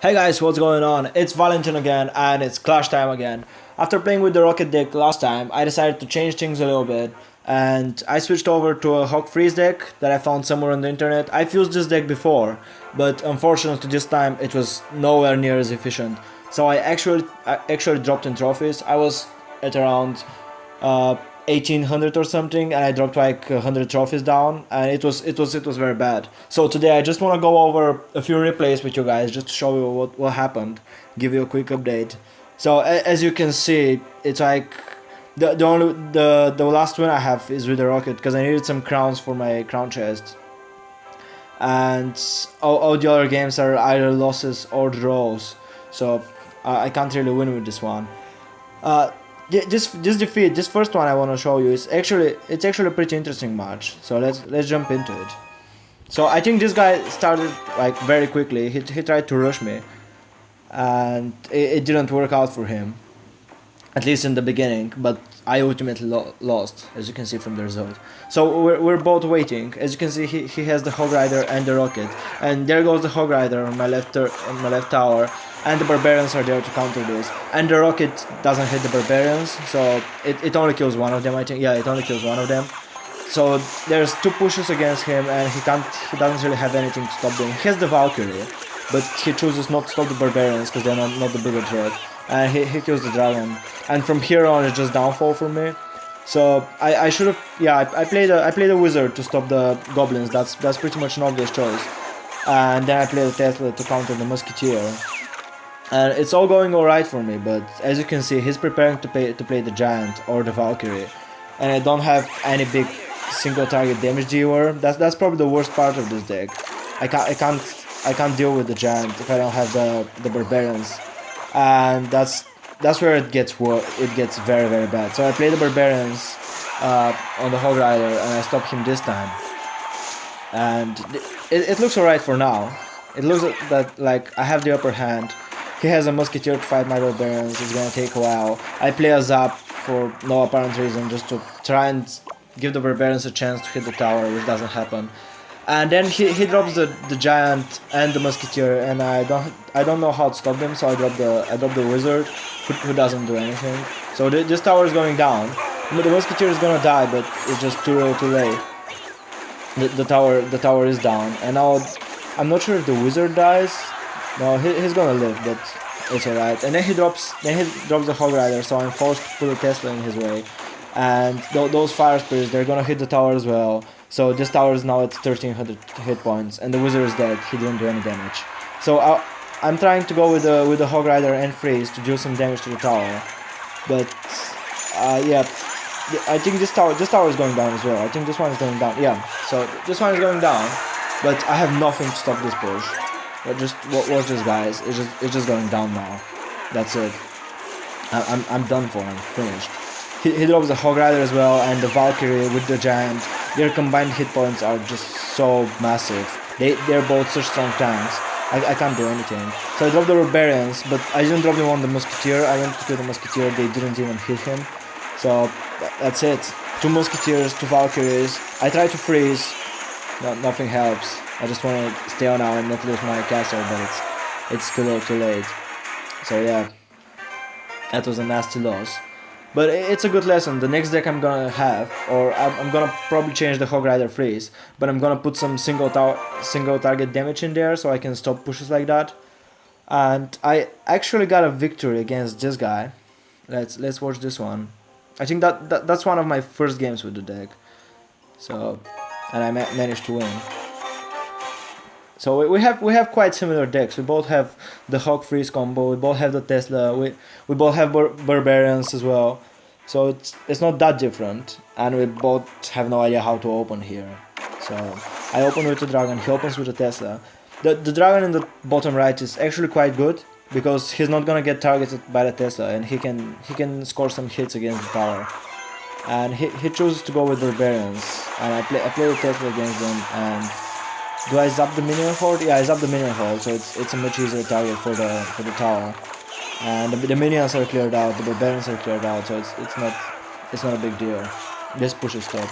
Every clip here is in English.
Hey guys, what's going on? It's Valentin again, and it's ClashTime again. After playing with the Rocket deck last time, I decided to change things a little bit, and I switched over to a Hog Freeze deck that I found somewhere on the internet. I've used this deck before, but unfortunately this time it was nowhere near as efficient. So I actually dropped in trophies. I was at around 1800 or something, and I dropped like 100 trophies down, and it was very bad. So today I just want to go over a few replays with you guys, just to show you what happened, give you a quick update. So as you can see, it's like the last win I have is with the Rocket, because I needed some crowns for my crown chest, and all the other games are either losses or draws. So I can't really win with this one. Uh, this first one I want to show you is actually a pretty interesting match. So let's jump into it. So I think this guy started like very quickly. He tried to rush me, and it didn't work out for him, at least in the beginning. But I ultimately lost, as you can see from the result. So we're both waiting. As you can see, he has the Hog Rider and the Rocket, and there goes the Hog Rider on my left tower, and the Barbarians are there to counter this. And the Rocket doesn't hit the Barbarians, so it only kills one of them. I think, yeah, it only kills one of them. So there's two pushes against him, and he doesn't really have anything to stop them. He has the Valkyrie, but he chooses not to stop the Barbarians because they're not the bigger threat. And he kills the dragon. And from here on, it's just downfall for me. So I should have, yeah, I played a wizard to stop the goblins. That's pretty much an obvious choice. And then I played a Tesla to counter the musketeer. And it's all going alright for me, but as you can see, he's preparing to play the giant or the Valkyrie, and I don't have any big single target damage dealer. That's probably the worst part of this deck. I can't deal with the giant if I don't have the barbarians, and that's where it gets very bad. So I play the barbarians on the Hog Rider, and I stop him this time, and it looks alright for now. It looks that like I have the upper hand. He has a musketeer to fight my barbarians. It's gonna take a while. I play a zap for no apparent reason, just to try and give the barbarians a chance to hit the tower, which doesn't happen. And then he drops the giant and the musketeer, and I don't know how to stop them. So I drop the wizard, who doesn't do anything. So this tower is going down. The musketeer is gonna die, but it's just too late. The tower is down, and now I'm not sure if the wizard dies. No, he's gonna live, but it's alright. And then he drops the Hog Rider, so I'm forced to put a Tesla in his way. And those fire spirits, they're gonna hit the tower as well. So this tower is now at 1300 hit points, and the wizard is dead. He didn't do any damage. So I'm trying to go with the Hog Rider and freeze to do some damage to the tower. But yeah, I think this tower is going down as well. I think this one is going down. Yeah, so this one is going down, but I have nothing to stop this push. But just watch this, guys. It's just going down now. That's it. I'm done for. I'm finished. He drops the Hog Rider as well, and the Valkyrie with the giant. Their combined hit points are just so massive. They're both such strong tanks. I can't do anything. So I dropped the Barbarians, but I didn't drop them on the Musketeer. I went to kill the Musketeer. They didn't even hit him. So that's it. Two Musketeers, two Valkyries. I tried to freeze. Nothing helps. I just want to stay on now and not lose my castle, but it's too late. So yeah, that was a nasty loss. But it's a good lesson. The next deck I'm gonna have, or I'm gonna probably change the Hog Rider freeze, but I'm gonna put some single target damage in there so I can stop pushes like that. And I actually got a victory against this guy. Let's watch this one. I think that's one of my first games with the deck. So, and I managed to win. So we have quite similar decks. We both have the Hog Freeze combo. We both have the Tesla. We both have Barbarians as well. So it's not that different, and we both have no idea how to open here. So I open with the dragon. He opens with the Tesla. The dragon in the bottom right is actually quite good, because he's not gonna get targeted by the Tesla, and he can score some hits against the tower. And he chooses to go with Barbarians, and I play the Tesla against them. And do I zap the minion horde? Yeah, I zap the minion horde, so it's a much easier target for the tower. And the minions are cleared out, the barbarians are cleared out, so it's not a big deal. This push is top.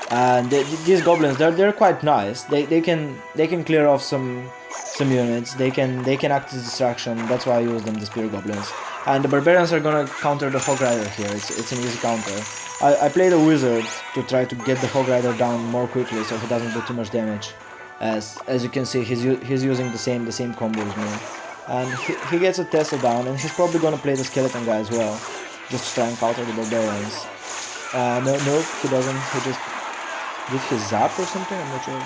And these goblins, they're quite nice. They can clear off some some units. They can act as distraction. That's why I use them, the Spear Goblins. And the Barbarians are gonna counter the Hog Rider here. It's an easy counter. I play the Wizard to try to get the Hog Rider down more quickly so he doesn't do too much damage. As you can see, he's using the same combo as me. And he gets a Tesla down, and he's probably gonna play the Skeleton guy as well, just to try and counter the Barbarians. No, he doesn't. He just did his zap or something. I'm not sure.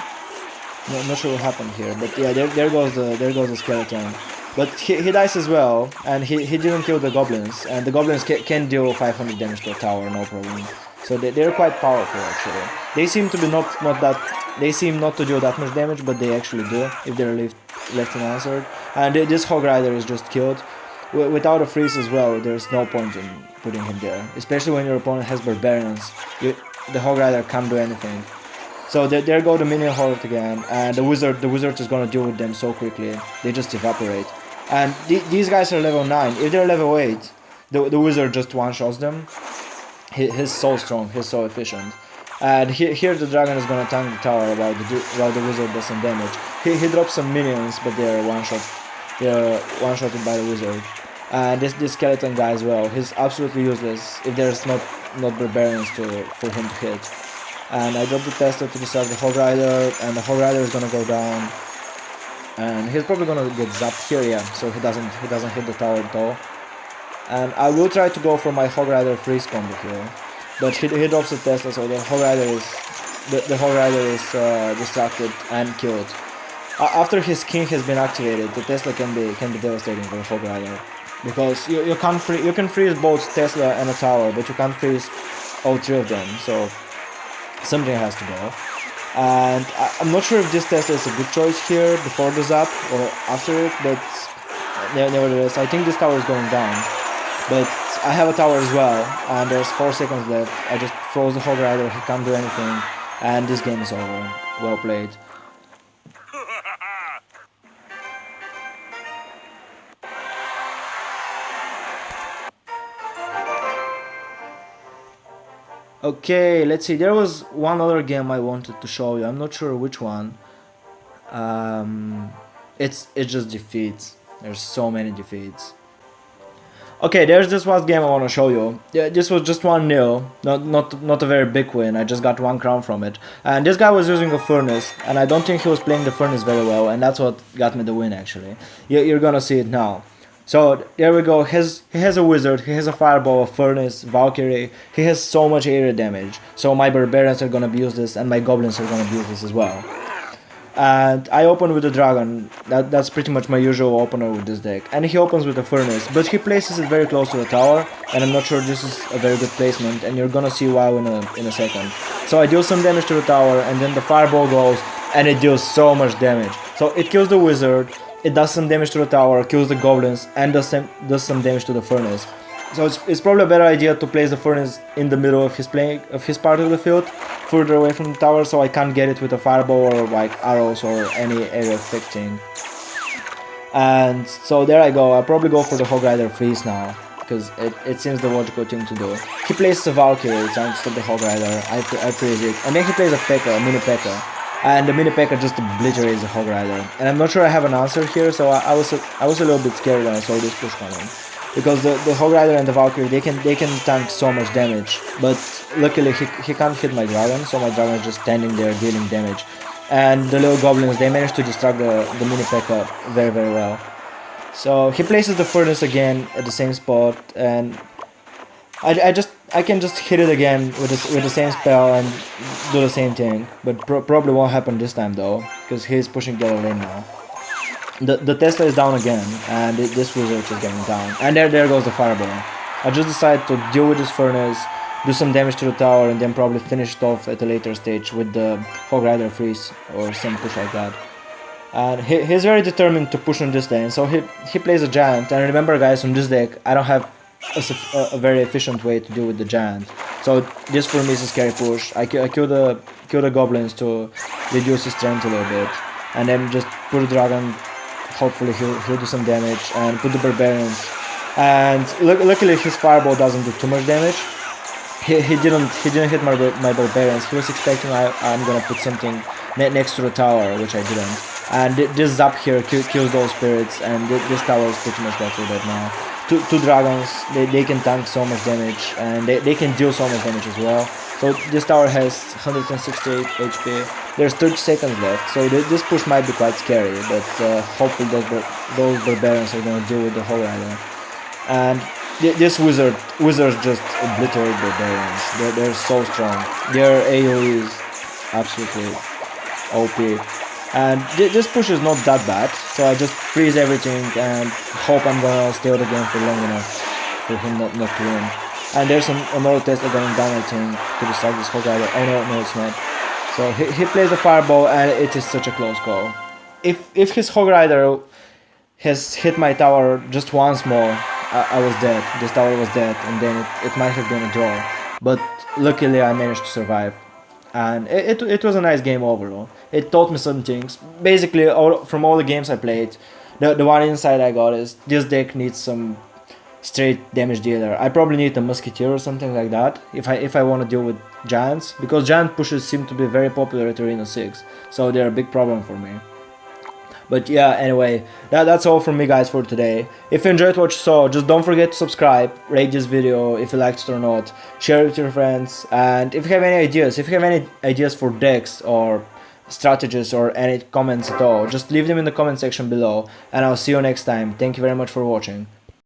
No, I'm not sure what happened here, but yeah, there goes the Skeleton. But he dies as well, and he didn't kill the Goblins, and the Goblins can deal 500 damage to a tower, no problem. So they're quite powerful actually. They seem to be not that. They seem not to do that much damage, but they actually do if they're left unanswered. And this Hog Rider is just killed. Without a freeze as well, there's no point in putting him there. Especially when your opponent has Barbarians. The Hog Rider can't do anything. So there go the minion horde again, and the wizard is gonna deal with them so quickly. They just evaporate. And these guys are level 9. If they're level 8, the wizard just one-shots them. He's so strong, he's so efficient. And here the dragon is gonna tank the tower while the wizard does some damage. He drops some minions, but they're one-shotted by the wizard. And this skeleton guy as well, he's absolutely useless if there's not Barbarians for him to hit. And I drop the Tesla to distract the Hog Rider, and the Hog Rider is gonna go down. And he's probably gonna get zapped here, yeah, so he doesn't hit the tower at all. And I will try to go for my Hog Rider freeze combo here, but he drops the Tesla, so the Hog Rider is distracted and killed. After his king has been activated, the Tesla can be devastating for the Hog Rider, because you can freeze both Tesla and a tower, but you can't freeze all three of them. So something has to go. And I'm not sure if this Tesla is a good choice here before the zap or after it, but nevertheless, I think this tower is going down. But I have a tower as well, and there's 4 seconds left. I just froze the Hog Rider, he can't do anything, and this game is over. Well played. Okay, let's see, there was one other game I wanted to show you, I'm not sure which one. It's just defeats, there's so many defeats. Okay, there's this one game I want to show you. Yeah, this was just 1-0, not a very big win, I just got 1 crown from it. And this guy was using a furnace, and I don't think he was playing the furnace very well, and that's what got me the win actually. You're gonna see it now. So there we go, he has a wizard, he has a fireball, a furnace, Valkyrie, he has so much area damage. So my Barbarians are gonna be useless and my Goblins are gonna be useless as well. And I open with the dragon, that's pretty much my usual opener with this deck. And he opens with the furnace, but he places it very close to the tower, and I'm not sure this is a very good placement, and you're gonna see why in a second. So I deal some damage to the tower, and then the fireball goes, and it deals so much damage. So it kills the wizard, it does some damage to the tower, kills the Goblins, and does some damage to the furnace. So it's probably a better idea to place the furnace in the middle of his part of the field, further away from the tower, so I can't get it with a fireball or like arrows or any area affecting. And so there I go, I'll probably go for the Hog Rider freeze now, because it seems the logical thing to do. He plays a Valkyrie trying to stop the Hog Rider, I freeze it, and then he plays a P.E.K.K.A, a mini P.E.K.K.A. And the mini P.E.K.K.A just obliterates the Hog Rider. And I'm not sure I have an answer here, so I was a little bit scared when I saw this push coming. Because the Hog Rider and the Valkyrie, they can tank so much damage. But luckily he can't hit my dragon, so my dragon is just standing there dealing damage. And the little Goblins, they managed to distract the mini P.E.K.K.A very well. So he places the furnace again at the same spot, and I can just hit it again with the same spell and do the same thing, but probably won't happen this time though, because he's pushing the other lane now. The Tesla is down again, and this wizard is getting down, and there goes the fireball. I just decided to deal with this furnace, do some damage to the tower, and then probably finish it off at a later stage with the Hog Rider freeze or some push like that. And he's very determined to push on this lane, so he plays a giant. And remember guys, on this deck I don't have a very efficient way to deal with the giant, so this for me is a scary push. I kill the Goblins to reduce his strength a little bit, and then just put the dragon. Hopefully he'll do some damage, and put the Barbarians. And luckily his fireball doesn't do too much damage. He didn't hit my Barbarians. He was expecting I'm gonna put something next to the tower, which I didn't. And this zap here kills those spirits, and this tower is pretty much dead right now. Two dragons, they can tank so much damage, and they can deal so much damage as well. So this tower has 168 HP. There's 30 seconds left, so this push might be quite scary, but hopefully those barbarians are gonna deal with the Hog Rider. And this wizards just obliterate barbarians. They're so strong. Their AoE is absolutely OP. And this push is not that bad, so I just freeze everything and hope I'm gonna stay with the game for long enough for him not to win. And there's another Tesla going down, I think, to distract this Hog Rider. Oh no, it's not. So he plays the fireball, and it is such a close call. If his Hog Rider has hit my tower just once more, I was dead. This tower was dead, and then it might have been a draw. But luckily I managed to survive. And it was a nice game overall. It taught me some things. Basically, from all the games I played, the one insight I got is this deck needs some straight damage dealer. I probably need a musketeer or something like that if I want to deal with giants, because giant pushes seem to be very popular at Arena 6, so they're a big problem for me. But yeah, anyway, that's all from me, guys, for today. If you enjoyed what you saw, just don't forget to subscribe, rate this video if you liked it or not, share it with your friends, and if you have any ideas for decks or strategies or any comments at all, just leave them in the comment section below, and I'll see you next time. Thank you very much for watching.